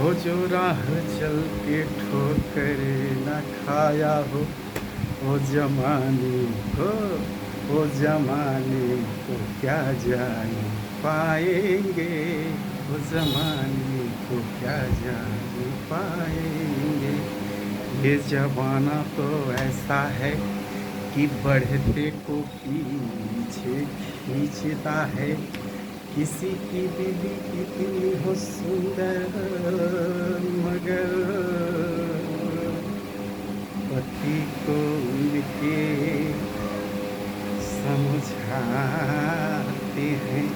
हो जो राह चल के ठोकर न खाया हो, ओ जमाने को, ओ जमाने को क्या जान पाएंगे, ओ जमाने को क्या जान पाएंगे। ये जमाना तो ऐसा है कि बढ़ते को पीछे खींचता है। किसी की बीवी कितनी हो सुंदर, मगर पति को उनके समझाते हैं,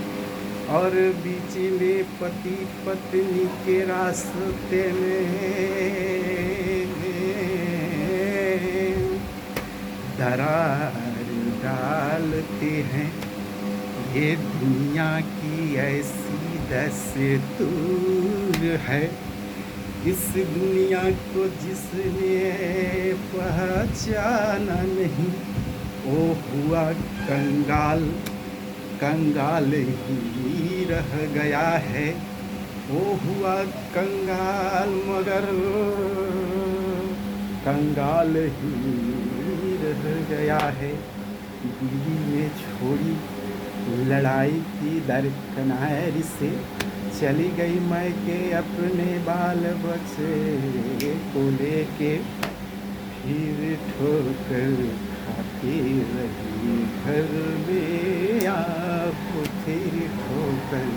और बीच में पति पत्नी के रास्ते में दरार डालते हैं। ये दुनिया की ऐसी दस्तूर है, इस दुनिया को जिसने पहचाना नहीं, वो हुआ कंगाल, कंगाल ही रह गया है। वो हुआ कंगाल, मगर कंगाल ही रह गया है। बीवी ने छोड़ी लड़ाई की दरकिनार से, चली गई मैके अपने बाल बच्चे को लेके। फिर ठोकर खाती रही घर में आप, फिर ठोकर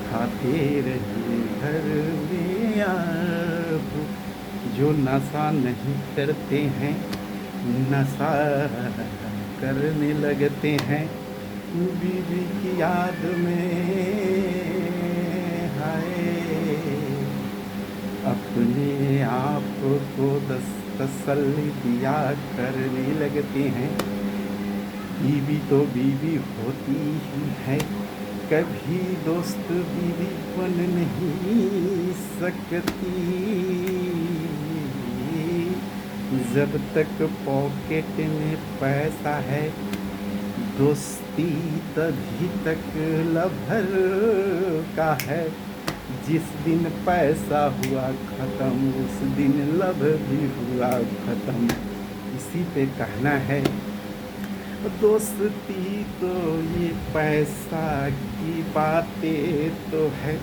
खाते रही घर में आप। जो नशा नहीं करते हैं, नशा करने लगते हैं बीवी की याद में। हाय, अपने आप को तसल्ली दिया करने लगते हैं। बीवी तो बीवी होती ही है, कभी दोस्त बीवी बन नहीं सकती। जब तक पॉकेट में पैसा है, दोस्ती तभी तक लभर का है। जिस दिन पैसा हुआ ख़त्म, उस दिन लभ भी हुआ ख़त्म। इसी पे कहना है, दोस्ती तो ये पैसा की बातें तो है।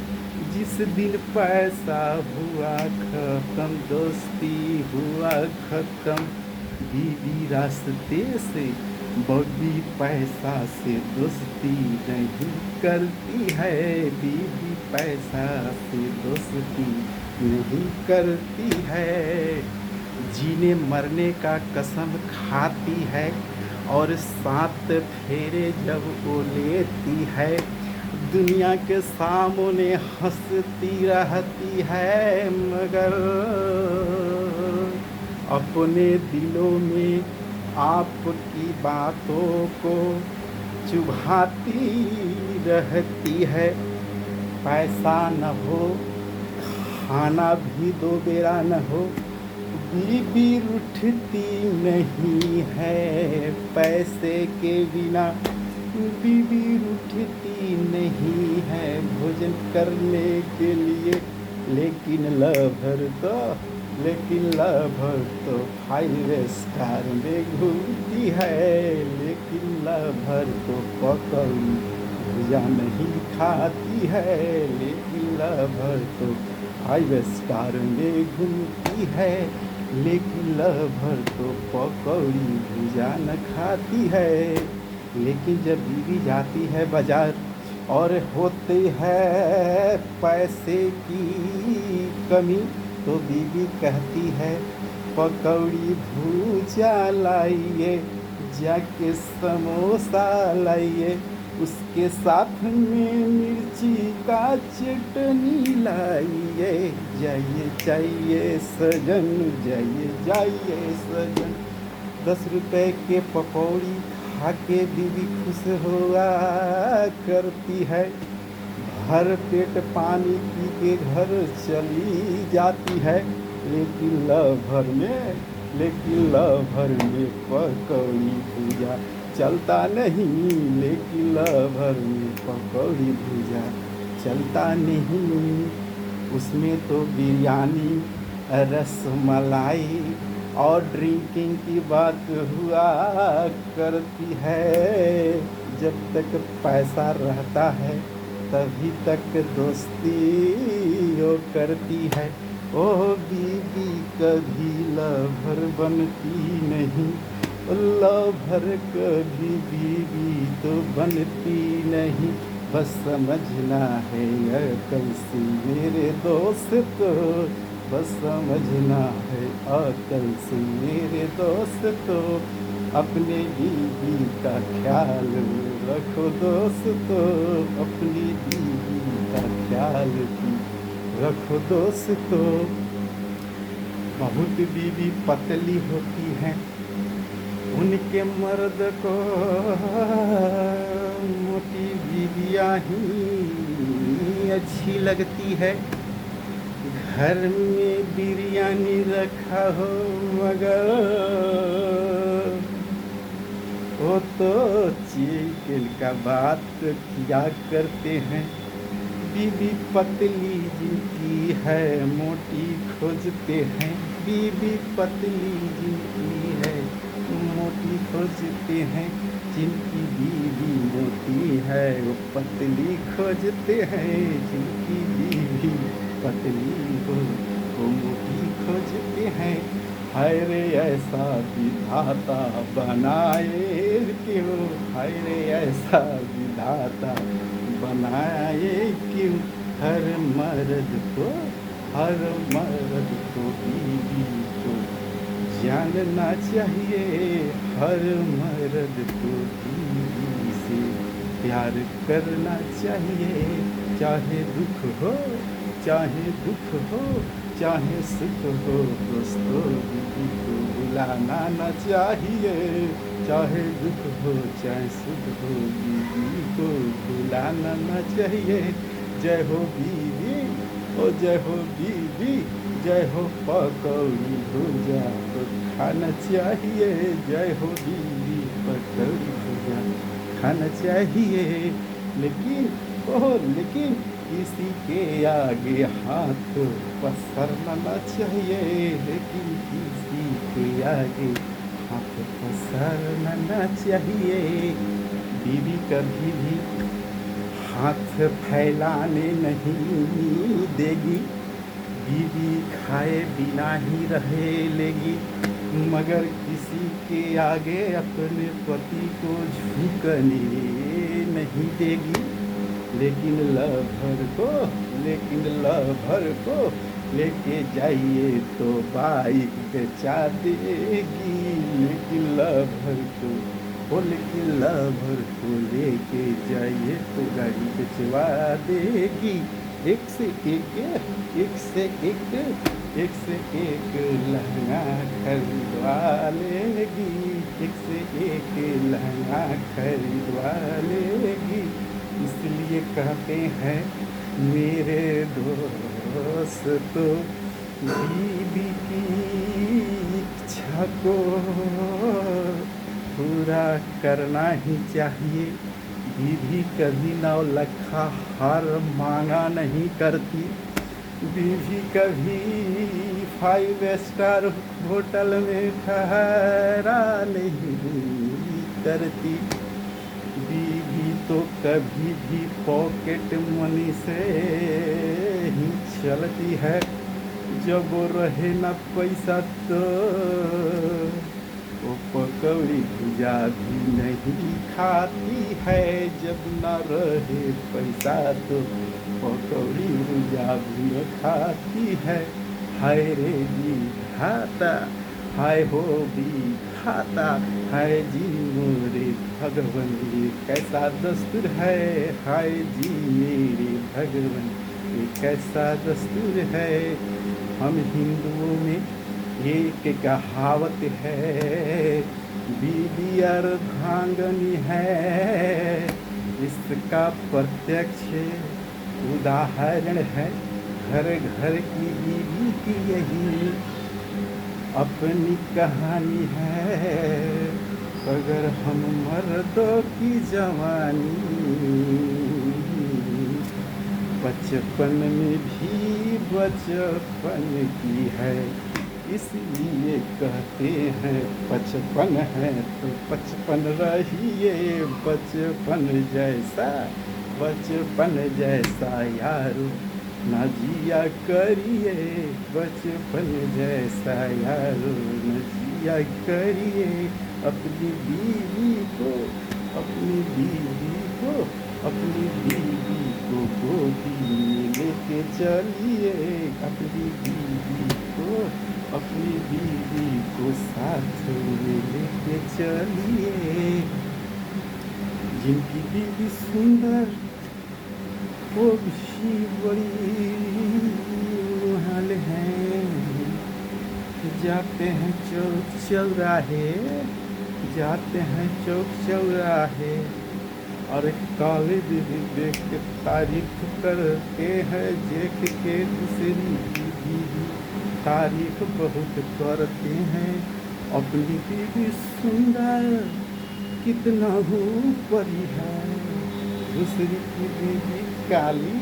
जिस दिन पैसा हुआ ख़त्म, दोस्ती हुआ ख़त्म। बीवी रास्ते से, बॉबी पैसा से दोस्ती नहीं करती है। बीवी पैसा से दोस्ती नहीं करती है। जीने मरने का कसम खाती है, और 7 फेरे जब वो लेती है, दुनिया के सामने हंसती रहती है, मगर अपने दिलों में आपकी बातों को चुभाती रहती है। पैसा न हो, खाना भी 2 बेरा न हो, बीवी रूठती नहीं है। पैसे के बिना बीवी रूठती नहीं है भोजन करने के लिए। लेकिन लवर तो 5 स्टार में घूमती है। लेकिन लवर तो पकौड़ी भुजा नहीं खाती है। लेकिन लवर तो 5 स्टार में घूमती है। लेकिन लवर तो पकौड़ी भुजा न खाती है। लेकिन जब बीवी जाती है बाजार और होती है पैसे की कमी, तो बीवी कहती है, पकौड़ी भूजा लाइए, जाके समोसा लाइए, उसके साथ में मिर्ची का चटनी लाइए। जाइए जाइए सजन, जाइए सजन। 10 रुपए के पकौड़ी खा के बीवी खुश हुआ करती है। भर पेट पानी पी के घर चली जाती है। लेकिन लवर में पकौड़ी भूजा चलता नहीं। लेकिन लवर में पकौड़ी भूजा चलता नहीं। उसमें तो बिरयानी, रसमलाई और ड्रिंकिंग की बात हुआ करती है। जब तक पैसा रहता है तभी तक दोस्ती वो करती है। ओह बीवी कभी लवर बनती नहीं, लवर कभी बीवी तो बनती नहीं। बस समझना है अकल से मेरे दोस्त, बस समझना है अकल से मेरे दोस्त। अपने बीवी का ख्याल रखो दोस्तों, अपनी बीवी का ख्याल भी रखो दोस्तों। बहुत बीवी पतली होती हैं, उनके मर्द को मोटी बीवियाँ ही अच्छी लगती है। घर में बिरयानी रखा हो मगर वो तो चिकन का बात किया करते हैं। बीवी पतली जिनकी है मोटी खोजते हैं, बीवी पतली जिनकी है मोटी खोजते हैं। जिनकी बीवी मोटी है वो पतली खोजते हैं, जिनकी बीवी पतली हो वो मोटी खोजते हैं। हाय रे ऐसा विधाता बनाए क्यों, हाय रे ऐसा विधाता बनाए क्यों। हर मर्द को, हर मर्द को बीवी को जानना चाहिए, हर मर्द को बीवी से प्यार करना चाहिए। चाहे दुख हो, चाहे दुख हो, चाहे सुख हो, दोस्तों बीवी को भुलाना न चाहिए। चाहे दुख हो चाहे सुख हो, बीवी को भुलाना न चाहिए। जय हो बीवी, ओ जय हो बीवी, जय हो पकौड़ी भुजा तो खाना चाहिए। जय हो बीवी पकौड़ी भुजा खाना चाहिए। लेकिन ओह लेकिन किसी के आगे हाथ पसरना न चाहिए, लेकिन किसी के आगे हाथ पसरना न चाहिए। बीवी कभी भी हाथ फैलाने नहीं देगी, बीवी खाए बिना ही रहे लेगी। मगर किसी के आगे अपने पति को झुकने नहीं देगी। लेकिन लवर को, लेकिन लवर को लेके जाइए तो बाइक बेचा देगी। लेकिन लवर को, ओ लेकिन लवर को लेके जाइए तो गाड़ी बेचवा देगी। एक से एक, एक से एक, एक से एक लहंगा खरीदवा लेगी, एक से एक लहंगा खरीदवा लेगी। इसलिए कहते हैं मेरे दोस्त, तो बीवी की इच्छा को पूरा करना ही चाहिए। बीवी कभी नौलखा हार मांगा नहीं करती, बीवी कभी 5 स्टार होटल में ठहरा नहीं करती। बीवी तो कभी भी पॉकेट मनी से ही चलती है। जब वो रहे न पैसा तो वो पकौड़ी भुजा भी नहीं खाती है। जब न रहे पैसा तो पकौड़ी भुजा भी न खाती है। हाय रे विधाता, हाय हो विधाता, हाय जी मोरे भगवन ये कैसा दस्तूर है। हाय जी मेरे भगवन ये कैसा दस्तूर है। हम हिंदुओं में एक कहावत है, बीवी अर्धांगनी है। इसका प्रत्यक्ष उदाहरण है घर घर की बीवी की यही अपनी कहानी है। अगर हम मर्दों की जवानी बचपन में भी बचपन की है, इसलिए कहते हैं बचपन है तो बचपन रहिए, बचपन जैसा, बचपन जैसा यारो ना जिया करिए, बचपन जैसा यारो न जिया करिए। अपनी बीवी को, अपनी बीवी को, अपनी बीवी को गोदी में लेके चलिए, अपनी बीवी को, अपनी बीवी को साथ में लेके चलिए। जिनकी बीवी सुंदर वो भी बड़ी मुहाल हैं, जाते हैं चौक चौराहे, जाते हैं चौक चौराहे और एक काले दीदी देख के तारीफ करते हैं, देख के दूसरी बीवी तारीफ बहुत करते हैं। अपनी बीवी सुंदर कितना ऊपरी है, दूसरी की बीवी काली,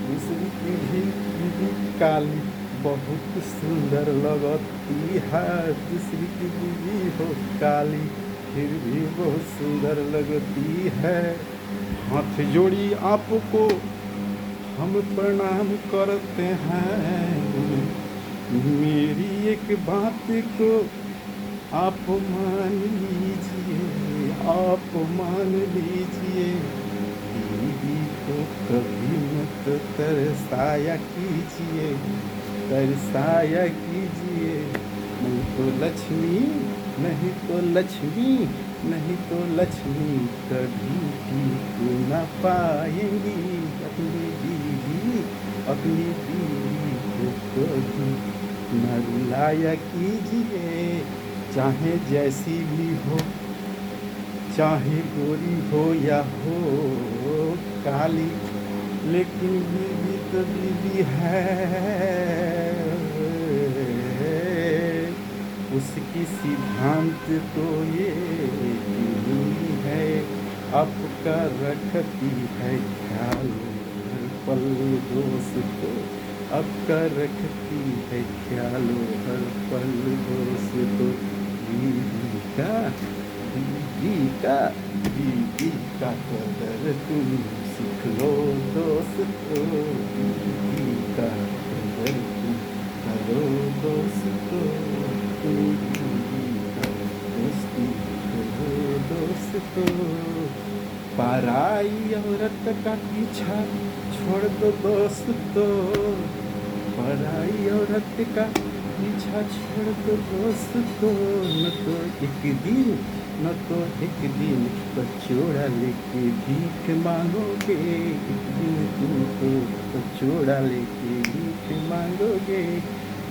दूसरी की भी बीवी काली बहुत सुंदर लगती है, दूसरी की बीवी हो काली फिर भी बहुत सुंदर लगती है। हाथ जोड़ी आपको हम प्रणाम करते हैं, मेरी एक बात को आप मान लीजिए, आप मान लीजिए। बीवी को कभी मत तरसाया कीजिए, तरसाया कीजिए, नहीं तो लक्ष्मी, नहीं तो लक्ष्मी, नहीं तो लक्ष्मी कभी भी न पाएंगी। अपनी बीवी, अपनी बीवी को कभी न रुलाया कीजिए, चाहे जैसी भी हो, चाहे गोरी हो या हो काली, लेकिन बीवी तो बीवी है, उसकी सिद्धांत तो ये नहीं है, आपका रखती है ख्याल हर पल दोस्तों, आपका रखती है ख्याल हर पल दोस्तों। बीवी का, बीवी का, बीवी का कदर तुम सीख लो दोस्तों, बीवी का कदर तुम करो दोस्तों, बीवी का दोस्ती करो दोस्तों। पराई औरत का पीछा छोड़ दो दोस्तों, पराई औरत का पीछा छोड़ दो दोस्तों, न तो एक दिन, न तो एक दिन कचौड़ा लेके भीख मांगोगे, एक दिन तुमको कचौड़ा लेके भीख मांगोगे।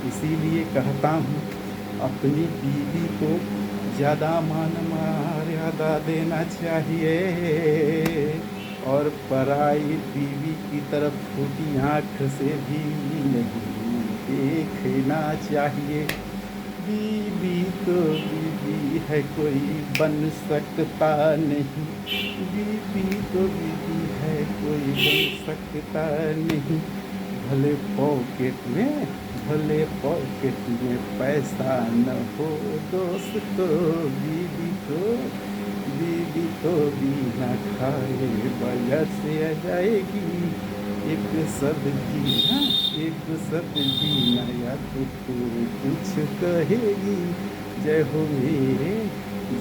इसीलिए कहता हूँ अपनी बीवी को ज़्यादा मान मर्यादा देना चाहिए और पराई बीवी की तरफ फूटी आँख से भी नहीं देखना चाहिए। बीवी तो बीवी है, कोई बन सकता नहीं, बीवी तो बीवी है, कोई बन सकता नहीं। भले पॉकेट में, भले पॉकेट में पैसा न हो दोस्तों, बीवी तो बिना खाए बयस आ जाएगी। एक सब्जी, हाँ एक सब्जी नया तो कुछ कहेगी। जय हो मेरे,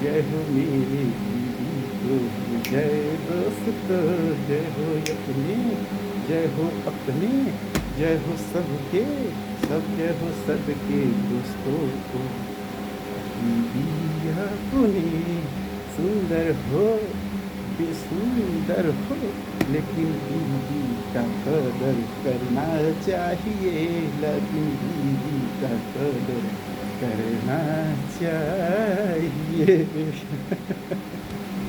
जय हो मेरे बीवी को, जय दोस्तों, जय हो अपने, जय हो अपने, जय हो सबके, सब जय हो सबके दोस्तों को। बीवी अपने सुंदर हो, बेसुंदर हो, लेकिन बीवी का कदर करना चाहिए, लेकिन बीवी का कदर करना चाहिए।